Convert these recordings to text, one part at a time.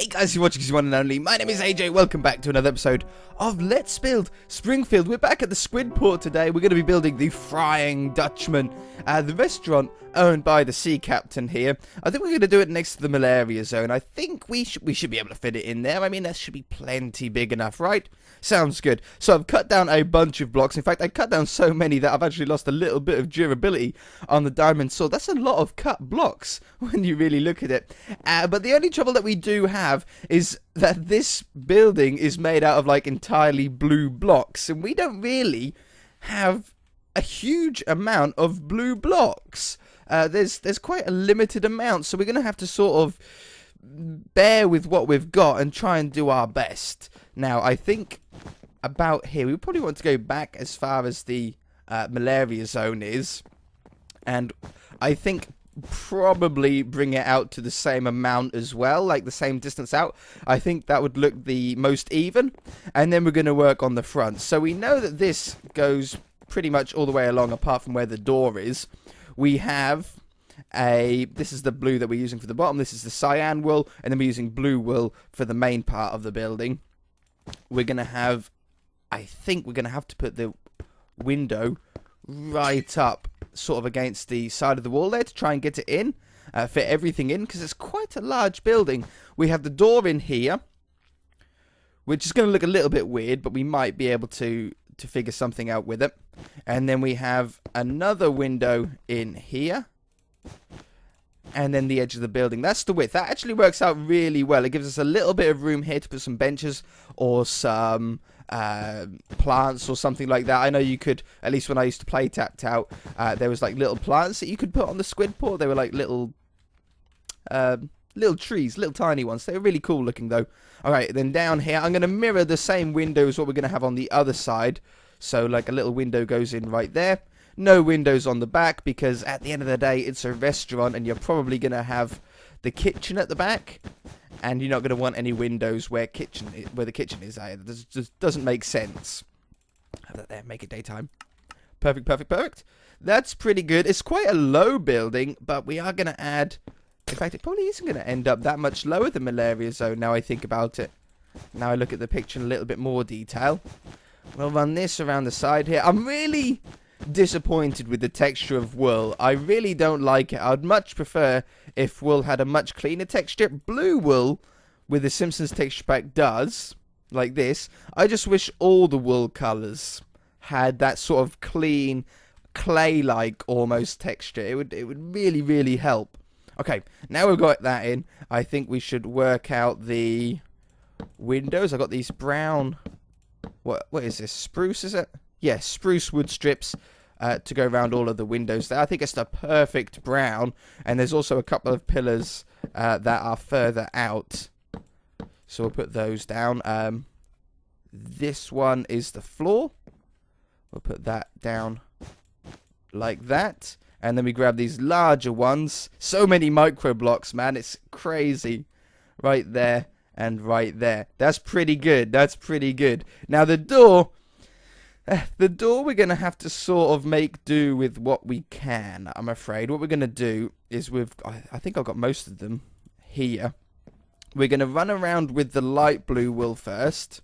Hey guys, you're watching one and only. My name is AJ. Welcome back to another episode of Let's Build Springfield. We're back at the Squid Port today. We're going to be building the Frying Dutchman, the restaurant owned by the sea captain here. I think we're going to do it next to the malaria zone. I think we should be able to fit it in there. I mean, that should be plenty big enough, right? Sounds good. So I've cut down a bunch of blocks. In fact, I cut down so many that I've actually lost a little bit of durability on the diamond sword. That's a lot of cut blocks when you really look at it. But the only trouble that we do have is that this building is made out of like entirely blue blocks, and we don't really have a huge amount of blue blocks. There's quite a limited amount, so we're going to have to sort of bear with what we've got and try and do our best. Now, I think about here, we probably want to go back as far as the malaria zone is, and I think probably bring it out to the same amount as well, like the same distance out. I think that would look the most even, and then we're going to work on the front. So we know that this goes pretty much all the way along apart from where the door is. We have this is the blue that we're using for the bottom, this is the cyan wool, and then we're using blue wool for the main part of the building. We're going to have, I think we're going to have to put the window right up sort of against the side of the wall there to try and get it in, fit everything in, because it's quite a large building. We have the door in here, which is going to look a little bit weird, but we might be able to figure something out with it. And then we have another window in here, and then the edge of the building. That's the width. That actually works out really well. It gives us a little bit of room here to put some benches or some plants or something like that. I know you could, at least when I used to play Tapped Out, there was like little plants that you could put on the squid port. They were like little trees, little tiny ones. They were really cool looking though. Alright, then down here I'm going to mirror the same window as what we're going to have on the other side. So like a little window goes in right there. No windows on the back, because at the end of the day it's a restaurant and you're probably going to have the kitchen at the back, and you're not going to want any windows where the kitchen is. This just doesn't make sense. Have that there, make it daytime. Perfect. That's pretty good. It's quite a low building, but we are going to add, in fact it probably isn't going to end up that much lower than malaria zone now I think about it. Now I look at the picture in a little bit more detail. We'll run this around the side here. I'm really disappointed with the texture of wool. I really don't like it. I'd much prefer if wool had a much cleaner texture. Blue wool with the Simpsons texture pack does, like this. I just wish all the wool colours had that sort of clean, clay-like almost texture. It would really help. Okay, now we've got that in, I think we should work out the windows. I've got these brown, what is this, spruce is it? Yes, spruce wood strips to go around all of the windows there. I think it's the perfect brown, and there's also a couple of pillars that are further out, so we'll put those down. This one is the floor. We'll put that down like that, and then we grab these larger ones. So many Microblocks, man, it's crazy. Right there and right there. That's pretty good. Now the door we're going to have to sort of make do with what we can, I'm afraid. What we're going to do is I think I've got most of them here. We're going to run around with the light blue wool first.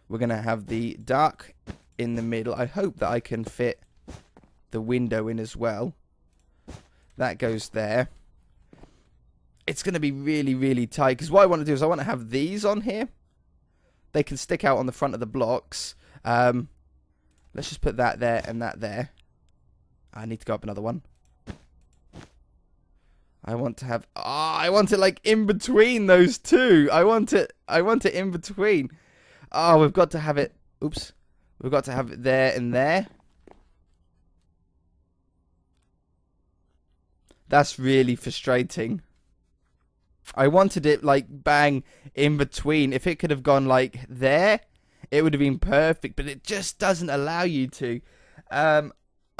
We're going to have the dark in the middle. I hope that I can fit the window in as well. That goes there. It's going to be really tight, because what I want to do is I want to have these on here. They can stick out on the front of the blocks. Let's just put that there and that there. I need to go up another one. I want to have, I want it like in between those two. I want it in between. Oh, we've got to have it, oops. We've got to have it there and there. That's really frustrating. I wanted it like bang in between. If it could have gone like there, it would have been perfect, but it just doesn't allow you to. I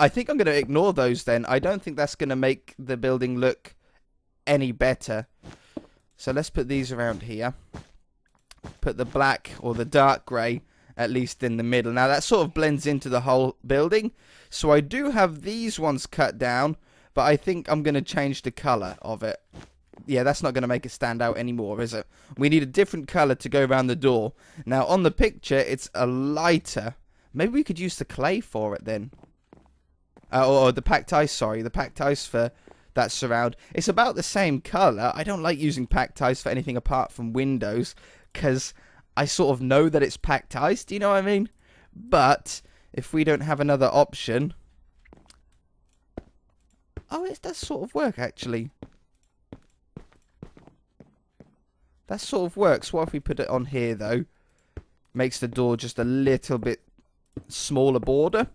think I'm going to ignore those then. I don't think that's going to make the building look any better. So let's put these around here. Put the black or the dark grey at least in the middle. Now that sort of blends into the whole building. So I do have these ones cut down, but I think I'm going to change the colour of it. yeah, that's not going to make it stand out anymore, is it? We need a different color to go around the door. Now, on the picture, it's a lighter. Maybe we could use the clay for it then. Or the packed ice, sorry. The packed ice for that surround. It's about the same color. I don't like using packed ice for anything apart from windows, because I sort of know that it's packed ice. Do you know what I mean? But if we don't have another option... Oh, it does sort of work, actually. That sort of works. What if we put it on here, though? Makes the door just a little bit smaller border.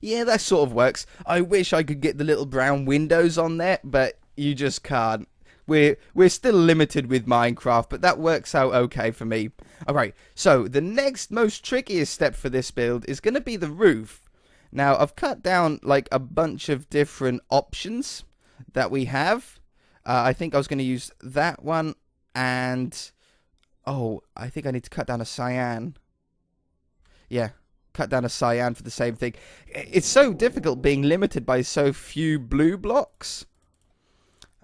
Yeah, that sort of works. I wish I could get the little brown windows on there, but you just can't. We're still limited with Minecraft, but that works out okay for me. Alright, so the next most trickiest step for this build is going to be the roof. Now, I've cut down like a bunch of different options that we have. I think I was going to use that one and... Oh, I think I need to cut down a cyan. Yeah, cut down a cyan for the same thing. It's so difficult being limited by so few blue blocks.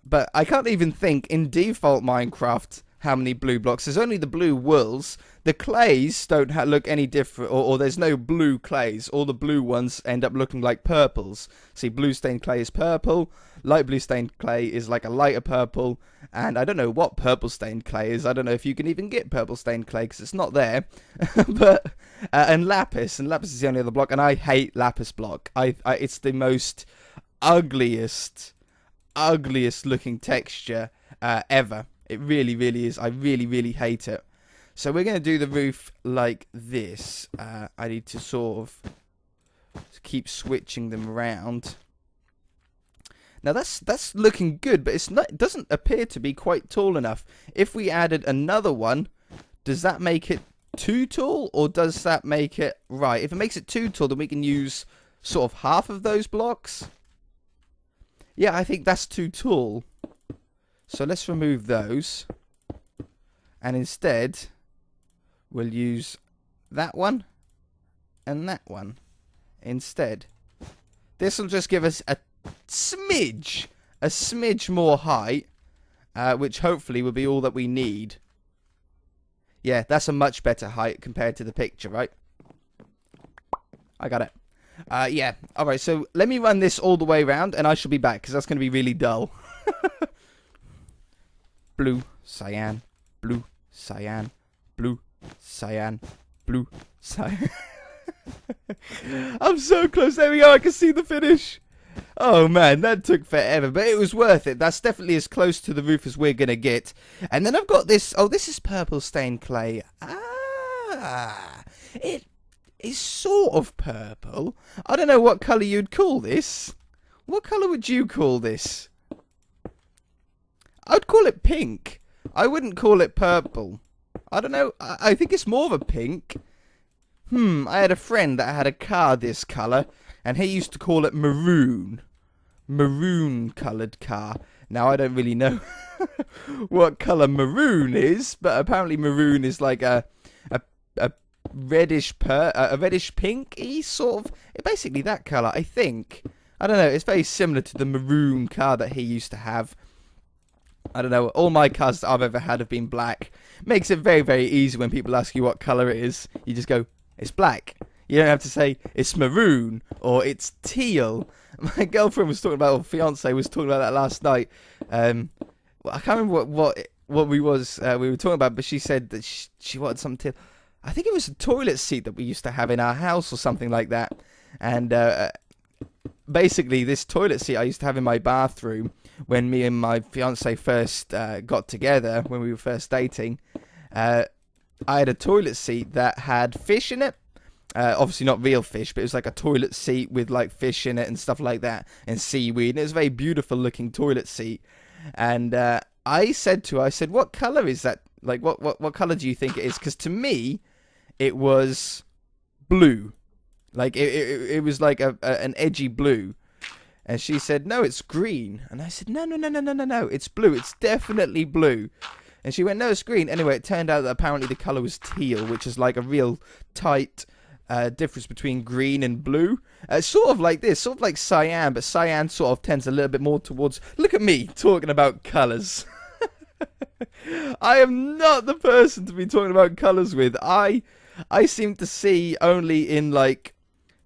But I can't even think in default Minecraft how many blue blocks. There's only the blue wools. The clays don't look any different, or there's no blue clays. All the blue ones end up looking like purples. See, blue stained clay is purple, light blue stained clay is like a lighter purple, and I don't know what purple stained clay is. I don't know if you can even get purple stained clay, because it's not there. But and lapis is the only other block, and I hate lapis block. It's the most ugliest looking texture ever. It really, really is. I really, really hate it. So we're going to do the roof like this. I need to sort of keep switching them around. Now that's looking good, but it doesn't appear to be quite tall enough. If we added another one, does that make it too tall, or does that make it right? If it makes it too tall, then we can use sort of half of those blocks. Yeah, I think that's too tall. So let's remove those. And instead, we'll use that one and that one instead. This will just give us a smidge more height, which hopefully will be all that we need. Yeah, that's a much better height compared to the picture, right? I got it. Yeah, alright, so let me run this all the way around and I shall be back, because that's going to be really dull. Blue, cyan, blue, cyan, blue, cyan, blue, cyan. I'm so close. There we go. I can see the finish. Oh, man, that took forever, but it was worth it. That's definitely as close to the roof as we're going to get. And then I've got this. Oh, this is purple stained clay. Ah, it is sort of purple. I don't know what colour you'd call this. What colour would you call this? I'd call it pink. I wouldn't call it purple. I don't know. I think it's more of a pink. I had a friend that had a car this colour, and he used to call it maroon. Maroon-coloured car. Now, I don't really know what colour maroon is, but apparently maroon is like a reddish pinky sort of. Basically that colour, I think. I don't know. It's very similar to the maroon car that he used to have. I don't know, all my cars that I've ever had have been black. Makes it very, very easy when people ask you what colour it is. You just go, it's black. You don't have to say, it's maroon, or it's teal. My girlfriend was talking about, or fiance was talking about that last night. I can't remember what we were talking about, but she said that she wanted some teal. I think it was a toilet seat that we used to have in our house or something like that. And basically, this toilet seat I used to have in my bathroom when me and my fiance first got together, when we were first dating. I had a toilet seat that had fish in it. Obviously not real fish, but it was like a toilet seat with like fish in it and stuff like that, and seaweed. And it was a very beautiful looking toilet seat. And I said to her, I said, what colour is that? Like, what colour do you think it is? Because to me, it was blue. Like, it was like an edgy blue. And she said, no, it's green. And I said, no, it's blue. It's definitely blue. And she went, no, it's green. Anyway, it turned out that apparently the colour was teal, which is like a real tight, difference between green and blue. Sort of like this, sort of like cyan, but cyan sort of tends a little bit more towards... Look at me talking about colours. I am not the person to be talking about colours with. I seem to see only in like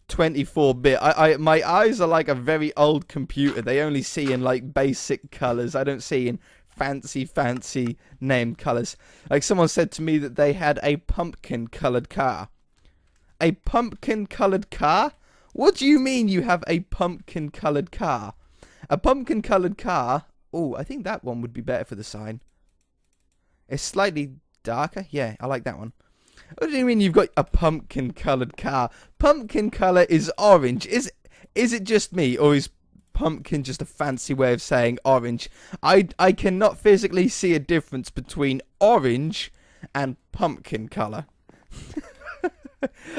24-bit. My eyes are like a very old computer. They only see in like basic colours. I don't see in fancy named colours. Like someone said to me that they had a pumpkin coloured car. A pumpkin coloured car? What do you mean you have a pumpkin coloured car? A pumpkin coloured car. Oh, I think that one would be better for the sign. It's slightly darker. Yeah, I like that one. What do you mean you've got a pumpkin coloured car? Pumpkin colour is orange. Is it just me, or is pumpkin just a fancy way of saying orange? I cannot physically see a difference between orange and pumpkin colour.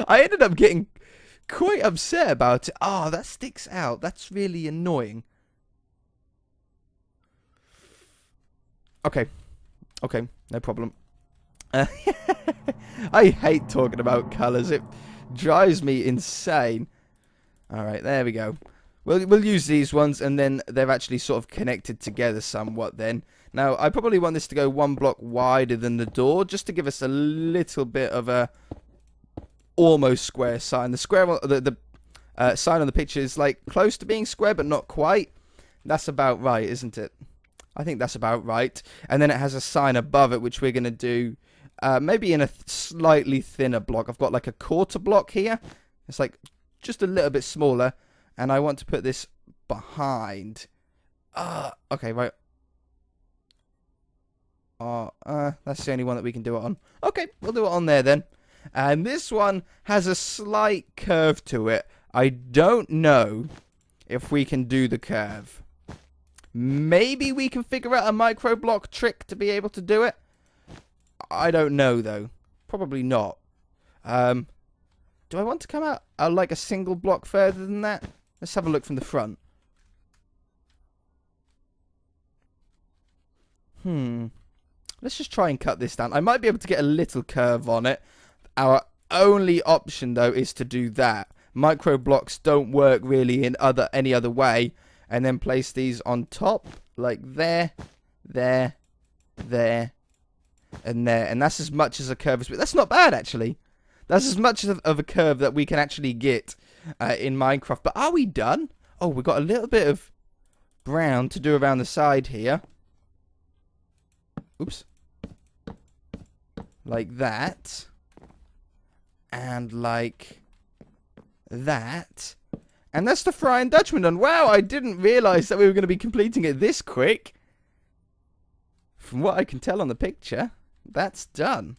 I ended up getting quite upset about it. Oh, that sticks out. That's really annoying. Okay, no problem. I hate talking about colours. It drives me insane. Alright, there we go. We'll use these ones, and then they're actually sort of connected together somewhat then. Now, I probably want this to go one block wider than the door, just to give us a little bit of a almost square sign. The square, the sign on the picture is like close to being square, but not quite. That's about right, isn't it? I think that's about right. And then it has a sign above it, which we're going to do maybe in a slightly thinner block. I've got like a quarter block here. It's like just a little bit smaller. And I want to put this behind. Okay, right. That's the only one that we can do it on. Okay, we'll do it on there then. And this one has a slight curve to it. I don't know if we can do the curve. Maybe we can figure out a microblock trick to be able to do it. I don't know, though. Probably not. Do I want to come out like a single block further than that? Let's have a look from the front. Let's just try and cut this down. I might be able to get a little curve on it. Our only option, though, is to do that. Microblocks don't work really in any other way. And then place these on top, like there, and there. And that's as much as a curve as... That's not bad, actually. That's as much of a curve that we can actually get in Minecraft. But are we done? Oh, we've got a little bit of brown to do around the side here. Oops. Like that. And like that. And that's the Frying Dutchman done. Wow, I didn't realise that we were going to be completing it this quick. From what I can tell on the picture, that's done.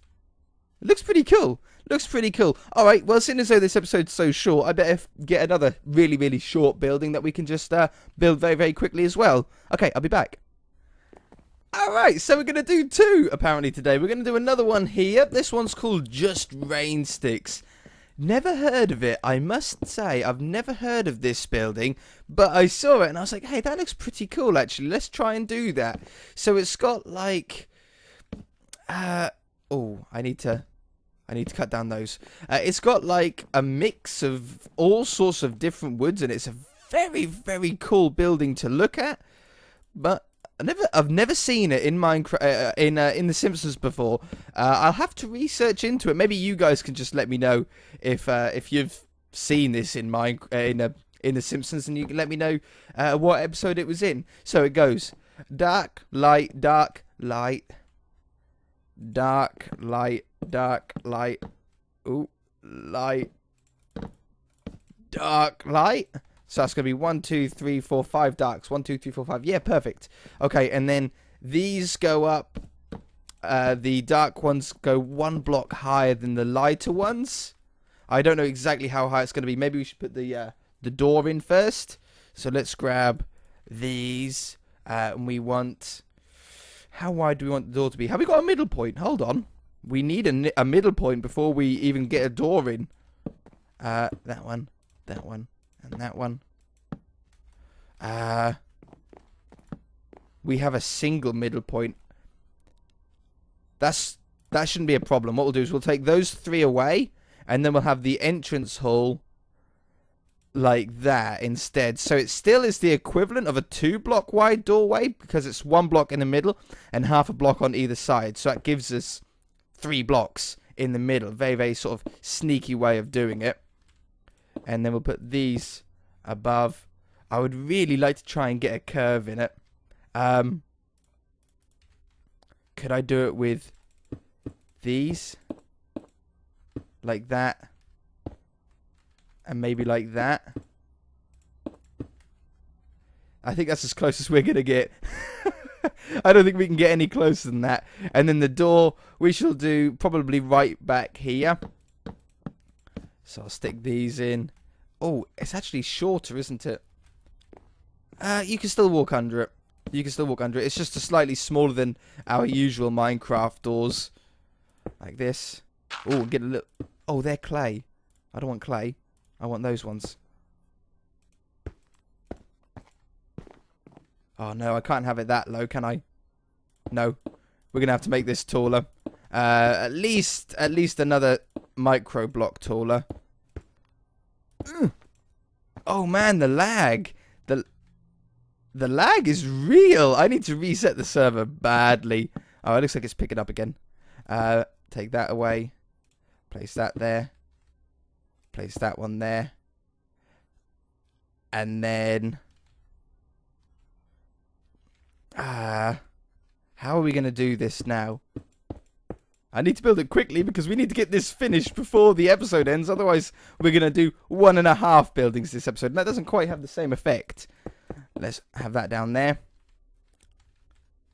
It looks pretty cool. Looks pretty cool. Alright, well, seeing as though this episode's so short, I better get another really short building that we can just build very quickly as well. Okay, I'll be back. Alright, so we're going to do two, apparently, today. We're going to do another one here. This one's called Just Rain Sticks. Never heard of it, I must say. I've never heard of this building, but I saw it and I was like, hey, that looks pretty cool, actually. Let's try and do that. So it's got like... oh, I need to cut down those. It's got like a mix of all sorts of different woods, and it's a very cool building to look at. But I've never seen it in Minecraft in the Simpsons before. I'll have to research into it. Maybe you guys can just let me know if you've seen this in the Simpsons, and you can let me know what episode it was in. So it goes dark, light, dark, light, dark, light, dark, light. Ooh, light, dark, light. So that's going to be 1, 2, 3, 4, 5 darks. 1, 2, 3, 4, 5. Yeah, perfect. Okay, and then these go up. The dark ones go one block higher than the lighter ones. I don't know exactly how high it's going to be. Maybe we should put the door in first. So let's grab these. And we want... How wide do we want the door to be? Have we got a middle point? Hold on. We need a middle point before we even get a door in. That one. That one. And that one. We have a single middle point. That shouldn't be a problem. What we'll do is we'll take those 3 away, And then we'll have the entrance hall like that instead. So it still is the equivalent of a 2-block wide doorway, because it's 1 block in the middle and half a block on either side. So that gives us 3 blocks in the middle. Very, very sort of sneaky way of doing it. And then we'll put these above. I would really like to try and get a curve in it. Could I do it with these? Like that. And maybe like that. I think that's as close as we're going to get. I don't think we can get any closer than that. And then the door, we shall do probably right back here. So I'll stick these in. Oh, it's actually shorter, isn't it? You can still walk under it. You can still walk under it. It's just a slightly smaller than our usual Minecraft doors. Like this. Oh, get a little... Oh, they're clay. I don't want clay. I want those ones. Oh, no, I can't have it that low, can I? No. We're going to have to make this taller. At least another micro block taller. Oh, man, the lag. The lag is real. I need to reset the server badly. Oh, it looks like it's picking up again. Take that away. Place that there. Place that one there. And then... how are we going to do this now? I need to build it quickly because we need to get this finished before the episode ends. Otherwise, we're going to do 1.5 buildings this episode. And that doesn't quite have the same effect. Let's have that down there.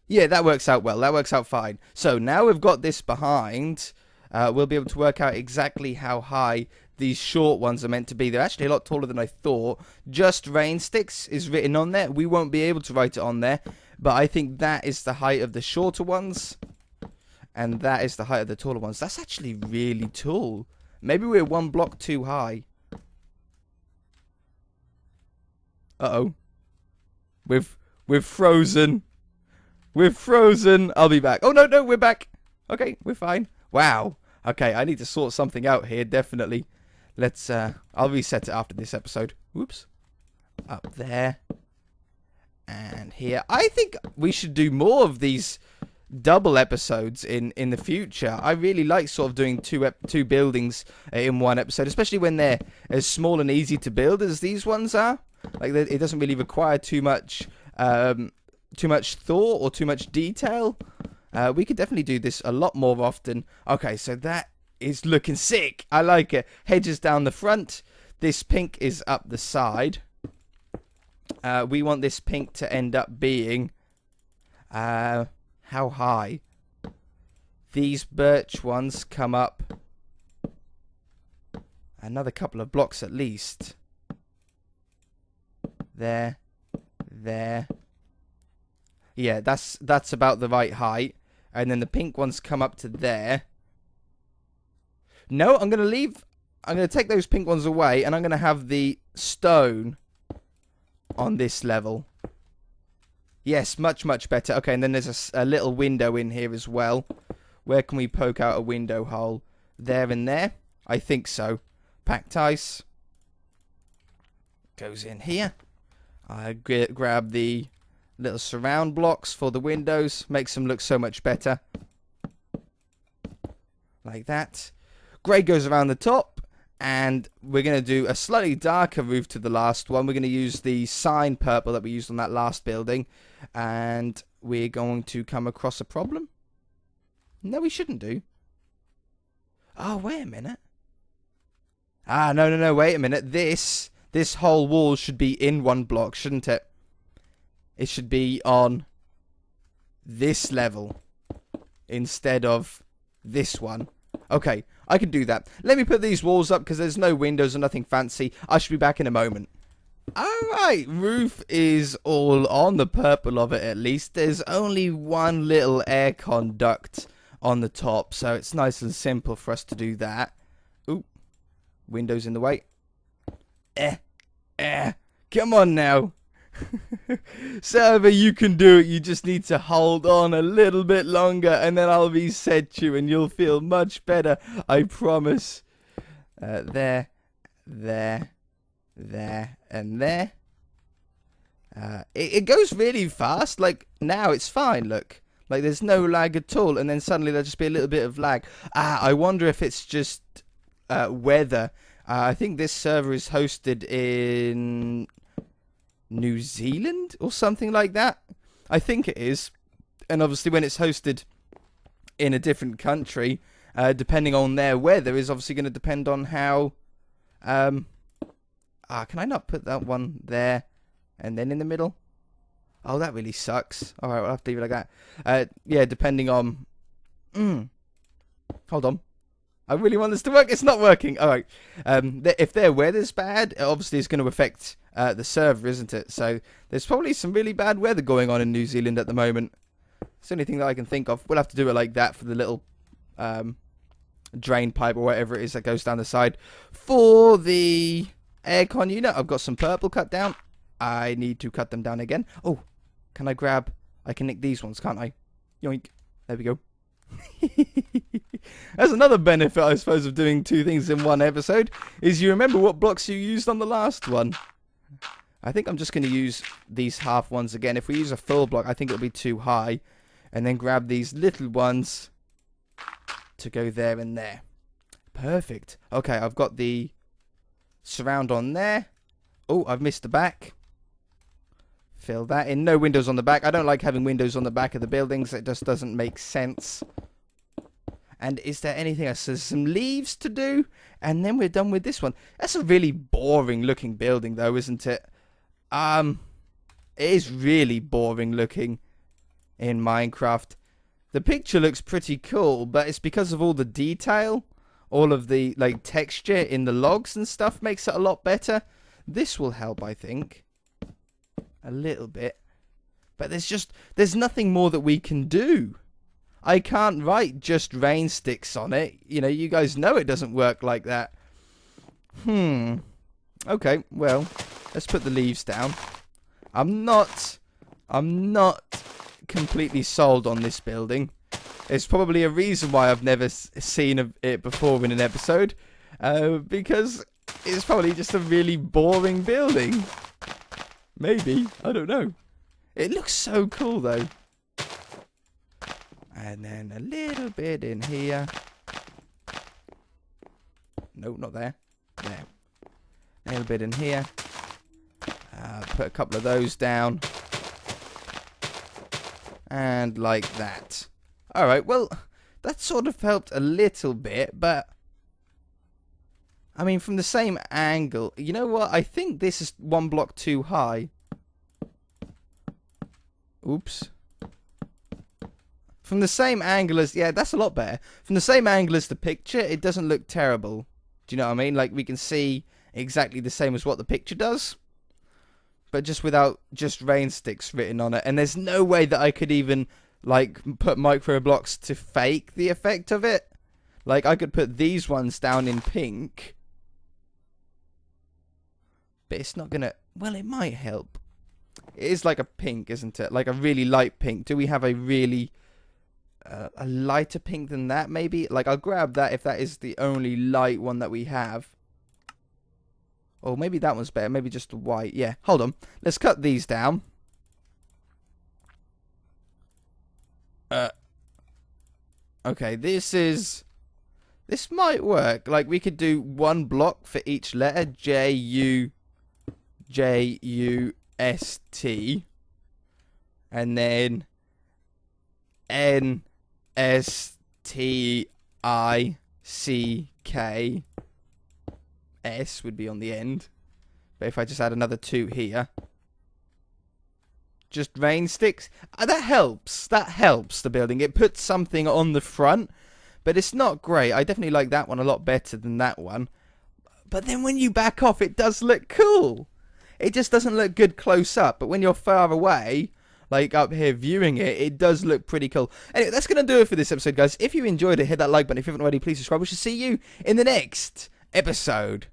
Yeah, that works out well. That works out fine. So now we've got this behind. We'll be able to work out exactly how high these short ones are meant to be. They're actually a lot taller than I thought. Just rain sticks is written on there. We won't be able to write it on there. But I think that is the height of the shorter ones. And that is the height of the taller ones. That's actually really tall. Maybe we're 1 block too high. Uh-oh. We've frozen. We've frozen. I'll be back. Oh, no, we're back. Okay, we're fine. Wow. Okay, I need to sort something out here, definitely. Let's, I'll reset it after this episode. Whoops. Up there. And here. I think we should do more of these double episodes in the future. I really like sort of doing two buildings in one episode, especially when they're as small and easy to build as these ones are. Like, it doesn't really require too much thought or too much detail. We could definitely do this a lot more often. Okay, so that is looking sick. I like it. Hedges down the front. This pink is up the side. We want this pink to end up being... how high? These birch ones come up another couple of blocks at least. There. Yeah, that's about the right height. And then the pink ones come up to there. No, I'm going to take those pink ones away, and I'm going to have the stone on this level. Yes, much better. Okay, and then there's a little window in here as well. Where can we poke out a window hole? There and there? I think so. Packed ice. Goes in here. I grab the little surround blocks for the windows. Makes them look so much better. Like that. Grey goes around the top. And we're going to do a slightly darker roof to the last one. We're going to use the sign purple that we used on that last building. And we're going to come across a problem. No, we shouldn't do. Oh, wait a minute. No, wait a minute. This whole wall should be in 1 block, shouldn't it? It should be on this level instead of this one. Okay, I can do that. Let me put these walls up because there's no windows or nothing fancy. I should be back in a moment. Alright, roof is all on, the purple of it at least. There's only one little aircon duct on the top, so it's nice and simple for us to do that. Ooh, windows in the way. Come on now. Server, you can do it. You just need to hold on a little bit longer and then I'll reset you and you'll feel much better. I promise. There, there, there, and there. It goes really fast. Like, now it's fine, look. Like, there's no lag at all, and then suddenly there'll just be a little bit of lag. I wonder if it's just weather. I think this server is hosted in New Zealand or something like that. I think it is. And obviously when it's hosted in a different country, depending on their weather, is obviously going to depend on how... can I not put that one there and then in the middle? Oh, that really sucks. Alright, we'll have to leave it like that. Yeah, depending on... Hold on. I really want this to work. It's not working. Alright. If their weather's bad, obviously it's going to affect the server, isn't it? So there's probably some really bad weather going on in New Zealand at the moment. It's the only thing that I can think of. We'll have to do it like that for the little drain pipe or whatever it is that goes down the side. For the aircon unit, I've got some purple cut down. I need to cut them down again. Oh, can I grab... I can nick these ones, can't I? Yoink. There we go. That's another benefit, I suppose, of doing two things in one episode, is you remember what blocks you used on the last one. I think I'm just going to use these half ones again. If we use a full block, I think it'll be too high. And then grab these little ones to go there and there. Perfect. Okay, I've got the surround on there. Oh, I've missed the back. Fill that in. No windows on the back. I don't like having windows on the back of the buildings. It just doesn't make sense. And is there anything else? There's some leaves to do. And then we're done with this one. That's a really boring looking building though, isn't it? It is really boring looking in Minecraft. The picture looks pretty cool, but it's because of all the detail. All of the like texture in the logs and stuff makes it a lot better. This will help, I think. A little bit. But there's nothing more that we can do. I can't write just rain sticks on it. You know, you guys know it doesn't work like that. Okay, well, let's put the leaves down. I'm not completely sold on this building. It's probably a reason why I've never seen it before in an episode. Because it's probably just a really boring building. Maybe. I don't know. It looks so cool, though. And then a little bit in here. No, not there. There. A little bit in here. Put a couple of those down. And like that. Alright, well, that sort of helped a little bit, but... I mean, from the same angle... You know what? I think this is one block too high. Oops. From the same angle as... Yeah, that's a lot better. From the same angle as the picture, it doesn't look terrible. Do you know what I mean? Like, we can see exactly the same as what the picture does. But just without just rain sticks written on it. And there's no way that I could even, like, put Microblocks to fake the effect of it. Like, I could put these ones down in pink. But it's not gonna... Well, it might help. It is like a pink, isn't it? Like a really light pink. Do we have a really... a lighter pink than that, maybe? Like, I'll grab that if that is the only light one that we have. Or maybe that one's better. Maybe just the white. Yeah, hold on. Let's cut these down. Okay, this might work. Like, we could do one block for each letter. J-U-S-T. And then N-S-T-I-C-K. S would be on the end. But if I just add another 2 here. Just rain sticks. That helps. That helps the building. It puts something on the front. But it's not great. I definitely like that one a lot better than that one. But then when you back off, it does look cool. It just doesn't look good close up. But when you're far away, like up here viewing it, it does look pretty cool. Anyway, that's going to do it for this episode, guys. If you enjoyed it, hit that like button. If you haven't already, please subscribe. We shall see you in the next episode.